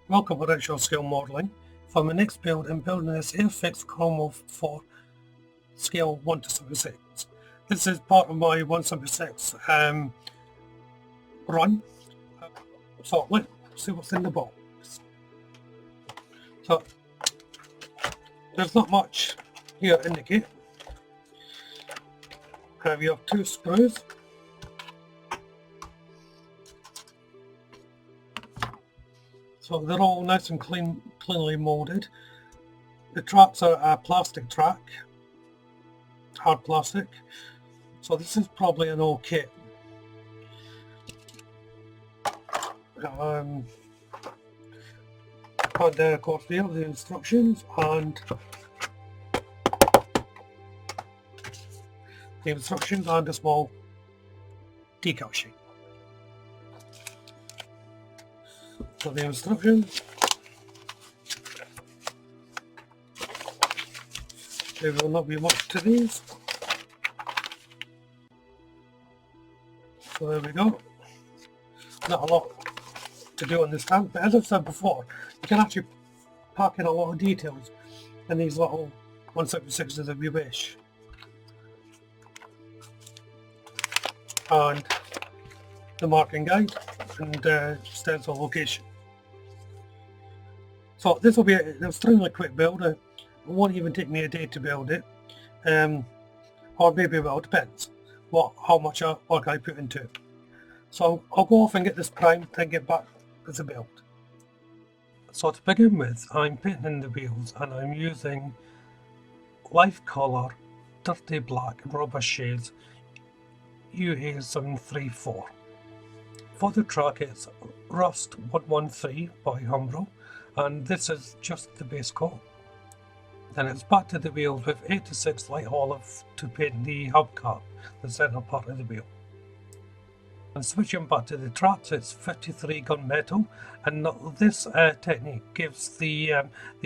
Welcome to Actual Scale Modelling. For my next build, I'm building this Airfix Cromwell for scale 1:76. This is part of my 1:76 run. So let's see what's in the box. So there's not much here in the kit. You have 2 screws. So they're all nice and cleanly molded. The tracks are a plastic track, hard plastic. So this is probably an old kit. And of course we have the instructions and a small decal sheet. So the instructions. There will not be much to these. So there we go. Not a lot to do on this tank, but as I've said before, you can actually pack in a lot of details in these little 176s if you wish. And the marking guide and stencil location. So this will be an extremely quick build. It won't even take me a day to build it, or maybe, well, it depends how much work I put into it. So I'll go off and get this primed and get back to the build. So to begin with, I'm painting the wheels and I'm using light colour dirty black rubber shades UA734. For the track it's Rust 113 by Umbro, and this is just the base coat. Then it's back to the wheels with 86 light olive to paint the hubcap, the centre part of the wheel. And switching back to the tracks, it's 53 gunmetal, and this technique gives the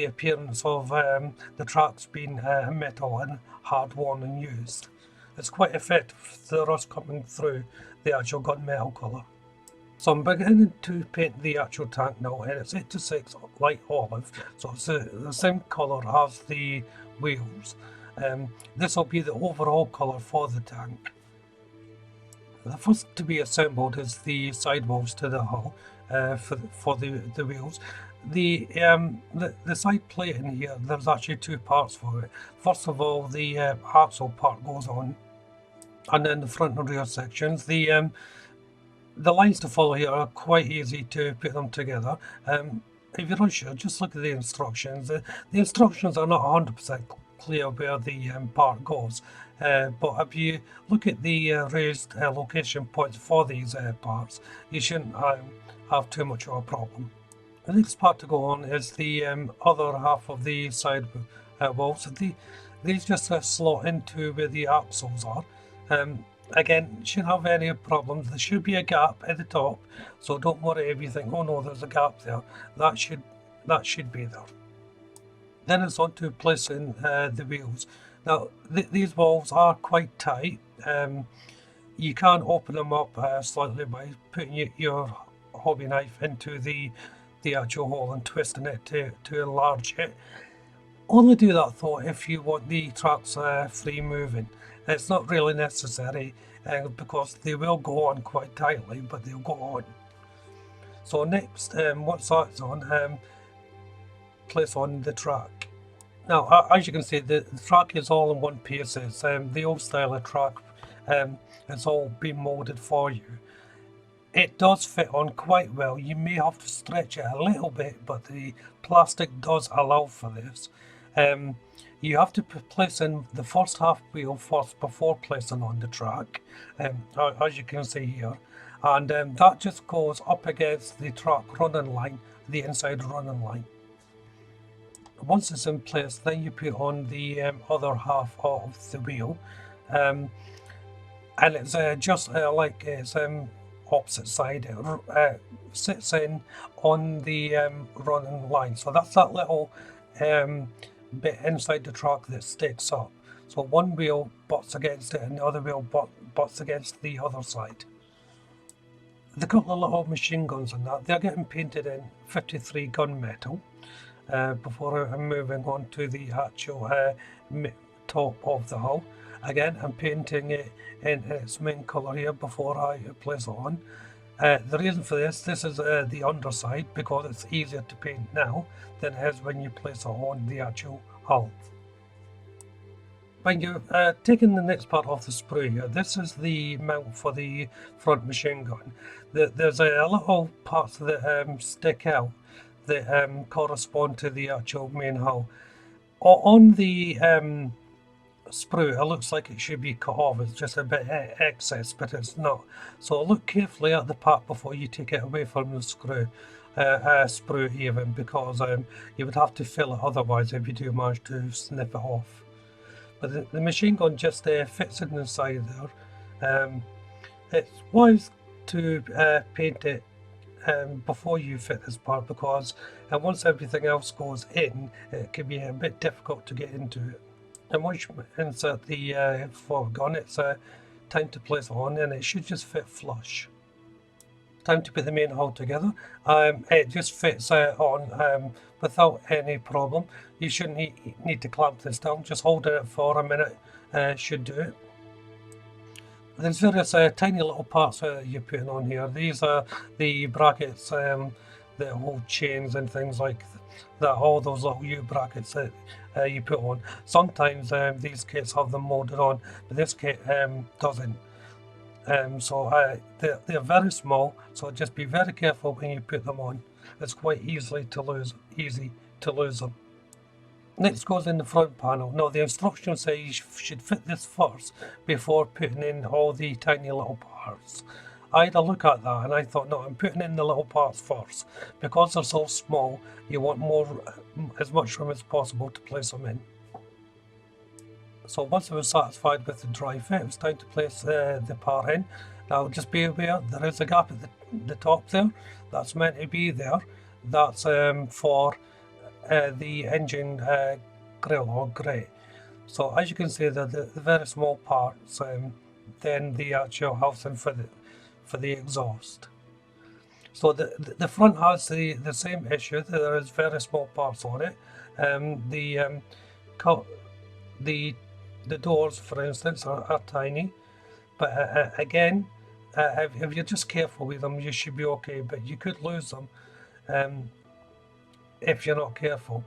appearance of the tracks being metal and hard worn and used. It's quite effective for the rust coming through the actual gunmetal colour. So I'm beginning to paint the actual tank now, and it's 86 light olive, so it's the same colour as the wheels. This will be the overall colour for the tank. The first to be assembled is the sidewalls to the hull for the wheels. The side plate in here, there's actually 2 parts for it. First of all, the axle part goes on, and then the front and rear sections. The lines to follow here are quite easy to put them together. If you're unsure, just look at the instructions. The instructions are not 100% clear where the part goes, but if you look at the raised location points for these parts, you shouldn't have too much of a problem. The next part to go on is the other half of the side walls. These just slot into where the axles are. Again, shouldn't have any problems. There should be a gap at the top, so don't worry if you think, oh no, there's a gap there. That should be there. Then it's on to placing the wheels. Now these walls are quite tight. You can open them up slightly by putting your hobby knife into the actual hole and twisting it to enlarge it. Only do that though if you want the tracks free moving. It's not really necessary because they will go on quite tightly, but they'll go on. So next, once that's on, place on the track. Now, as you can see, the track is all in one piece. It's the old style of track. It's all been molded for you. It does fit on quite well. You may have to stretch it a little bit, but the plastic does allow for this. You have to place in the first half wheel first before placing on the track, as you can see here, and that just goes up against the track running line, the inside running line. Once it's in place, then you put on the other half of the wheel, and it's just like it's opposite side. It sits in on the running line, so that's that little bit inside the track that sticks up. So one wheel butts against it and the other wheel butts against the other side. The couple of little machine guns and that, they're getting painted in 53 gunmetal before I'm moving on to the actual top of the hull. Again, I'm painting it in its main colour here before I place it on. The reason for this is the underside, because it's easier to paint now than it is when you place it on the actual hull. When you've taken the next part off the sprue here, this is the mount for the front machine gun. There's a little parts that stick out that correspond to the actual main hull. On the sprue, it looks like it should be cut off. It's just a bit excess, but it's not. So look carefully at the part before you take it away from the sprue even, because you would have to fill it otherwise if you do manage to snip it off. But the machine gun just fits in inside there. It's wise to paint it before you fit this part, because once everything else goes in, it can be a bit difficult to get into it. And once you insert the forward gun, it's time to place it on, and it should just fit flush. Time to put the main hull together. It just fits on without any problem. You shouldn't need to clamp this down. Just holding it for a minute should do it. There's various tiny little parts you're putting on here. These are the brackets that hold chains and things like that. All those little U-brackets that you put on. Sometimes these kits have them molded on, but this kit doesn't. So they're very small, so just be very careful when you put them on. It's quite easy to lose them. Next goes in the front panel. Now the instructions say you should fit this first before putting in all the tiny little parts. I had a look at that and I thought, no, I'm putting in the little parts first. Because they're so small, you want as much room as possible to place them in. So once I was satisfied with the dry fit, it was time to place the part in. Now just be aware, there is a gap at the top there. That's meant to be there. That's for the engine grill or grate. So as you can see, the very small parts, then the actual housing for the exhaust. So the front has the same issue. There is very small parts on it. The doors, for instance, are tiny, but again, if you're just careful with them, you should be okay. But you could lose them if you're not careful.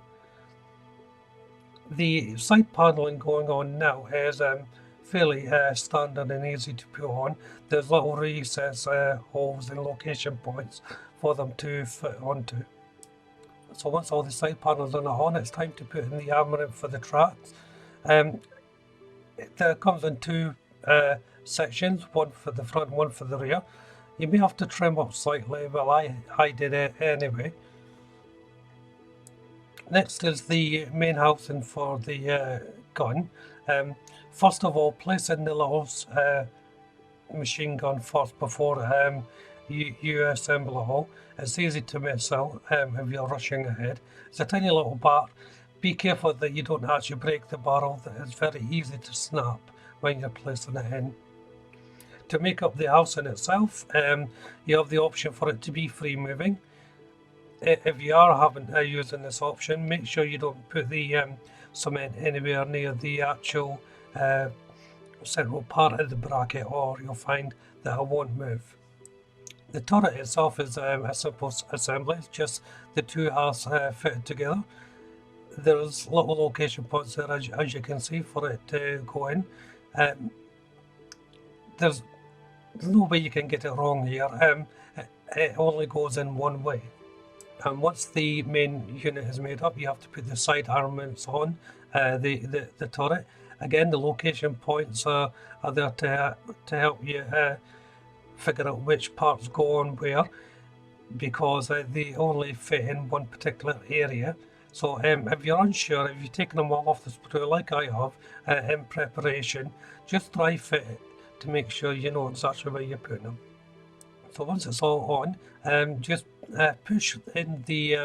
The side paneling going on now is fairly standard and easy to put on. There's little recess holes and location points for them to fit onto. So once all the side panels are on, it's time to put in the armouring for the tracks. It comes in two sections, one for the front, one for the rear. You may have to trim up slightly, well I did it anyway. Next is the main housing for the gun. First of all, place in the little machine gun first before you assemble it all. It's easy to miss out if you're rushing ahead. It's a tiny little bar. Be careful that you don't actually break the barrel. It's very easy to snap when you're placing it in. To make up the housing itself, you have the option for it to be free moving. If you are using this option, make sure you don't put the cement anywhere near the actual central part of the bracket, or you'll find that it won't move. The turret itself is a simple assembly. It's just the two halves fitted together. There's little location points there, as you can see, for it to go in. There's no way you can get it wrong here. It only goes in one way. And once the main unit is made up, you have to put the side armaments on the turret. Again, the location points are there to help you figure out which parts go on where, because they only fit in one particular area. So if you're unsure, if you've taken them all off the sprue like I have in preparation, just dry fit it to make sure you know exactly where you're putting them. So once it's all on, just push in the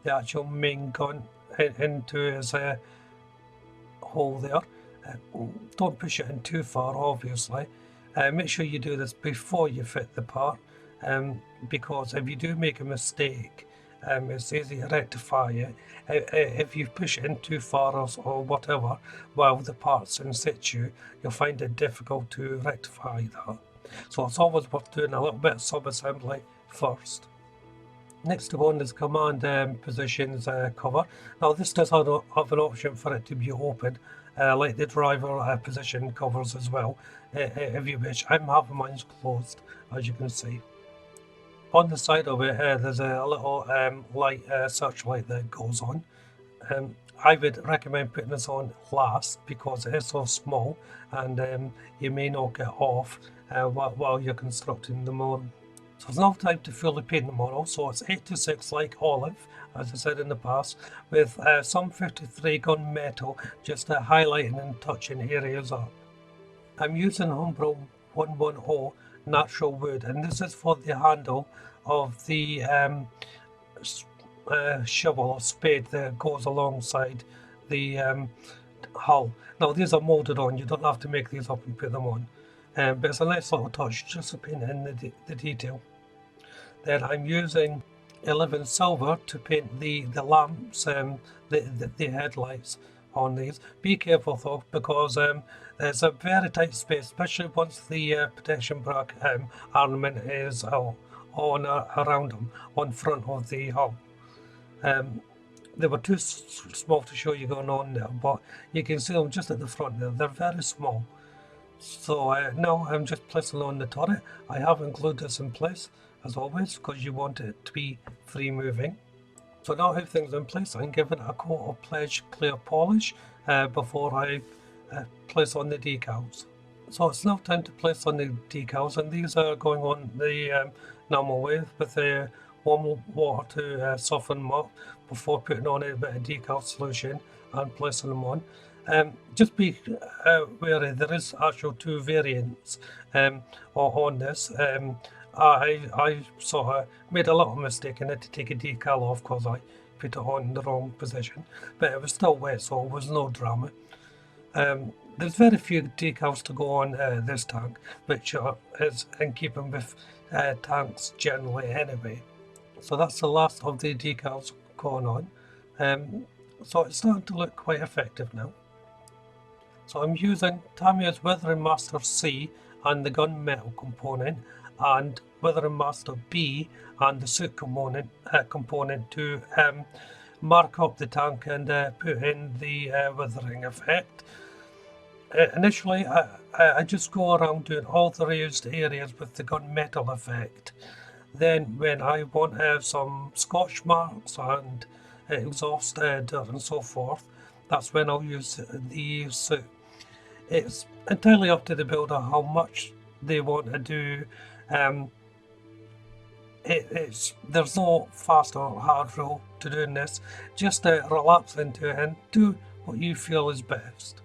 actual main gun into its hole there. Don't push it in too far, obviously. Make sure you do this before you fit the part. because if you do make a mistake, it's easy to rectify it. If you push it in too far or whatever, while the part's in situ, you'll find it difficult to rectify that. So it's always worth doing a little bit of sub-assembly first. Next to go on is command positions cover. Now this does have an option for it to be open, like the driver position covers as well, if you wish. I'm having mine closed, as you can see. On the side of it, there's a little light searchlight that goes on. I would recommend putting this on last because it is so small, and you may knock it off while you're constructing the model. So it's now time to fully paint the model. So it's 826 like olive, as I said in the past, with some 53 gun metal, just highlighting and touching areas up. I'm using Umbro 110 natural wood, and this is for the handle of the shovel or spade that goes alongside the hull. Now these are molded on, you don't have to make these up and put them on, but it's a nice little touch just to paint in the detail. Then I'm using 11 silver to paint the lamps, the headlights on these. Be careful though, because there's a very tight space, especially once the protection bracket ornament is on around them on front of the hull. They were too small to show you going on there, but you can see them just at the front there. They're very small. So now I'm just placing on the turret. I haven't glued this in place as always because you want it to be free moving. So now everything's in place. I'm giving it a coat of Pledge Clear Polish before I place on the decals. So it's now time to place on the decals, and these are going on the normal way with warm water to soften them up before putting on a bit of decal solution and placing them on. Just be wary, there is actually two variants on this. I sort of made a little mistake and had to take a decal off because I put it on in the wrong position, but it was still wet, so it was no drama. There's very few decals to go on this tank, which is in keeping with tanks generally anyway. So that's the last of the decals going on. So it's starting to look quite effective now. So I'm using Tamiya's Weathering Master C and the gunmetal component, and Weathering Master B and the suit component to mark up the tank and put in the weathering effect. Initially, I just go around doing all the raised areas with the gunmetal effect. Then when I want to have some scotch marks and exhaust dirt and so forth, that's when I'll use the suit. It's entirely up to the builder how much they want to do. There's no fast or hard rule to doing this. Just relax into it and do what you feel is best.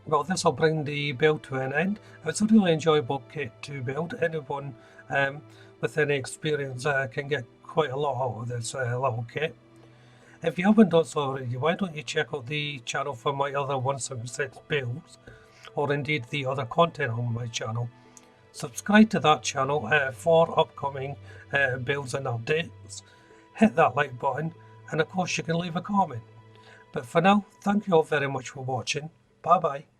Well, this will bring the build to an end. It's a really enjoyable kit to build. Anyone with any experience can get quite a lot out of this little kit. If you haven't done so already, why don't you check out the channel for my other 176 builds, or indeed the other content on my channel. Subscribe to that channel for upcoming builds and updates. Hit that like button, and of course you can leave a comment. But for now, thank you all very much for watching. Bye bye.